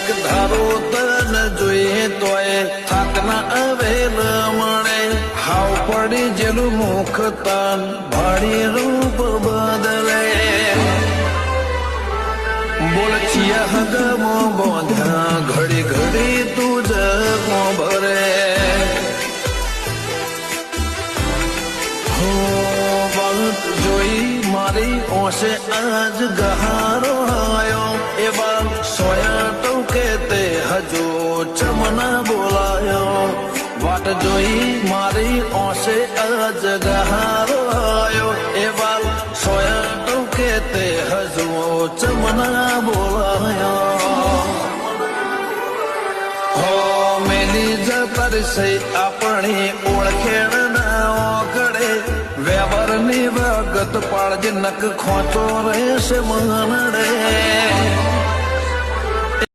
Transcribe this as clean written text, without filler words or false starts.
એક ધારો તન જોઈએ તોય થાક ના આવેલ મળે હાવ પડી જેલું મુખ તન ભાડી રૂપ બદલે બોલ છીએ હગમો બોધ્યા ઘડી ઘડી તું જગમો ભરે જોઈ મારી ઓશે આજ ગહારો આયો એવા સોયા ટોકે તે હજુ ચમના બોલાયો વાટ જોઈ મારી ઓશે આજ ગહારો આયો એવા સોયા ટોકે તે હજુ ચમના બોલાયો હો મેલી જતર છે આપણી ઓળખેણ ના ઓગળે વ્યવહારની વગત પાળજે નક ખોચો રહેશે મનડે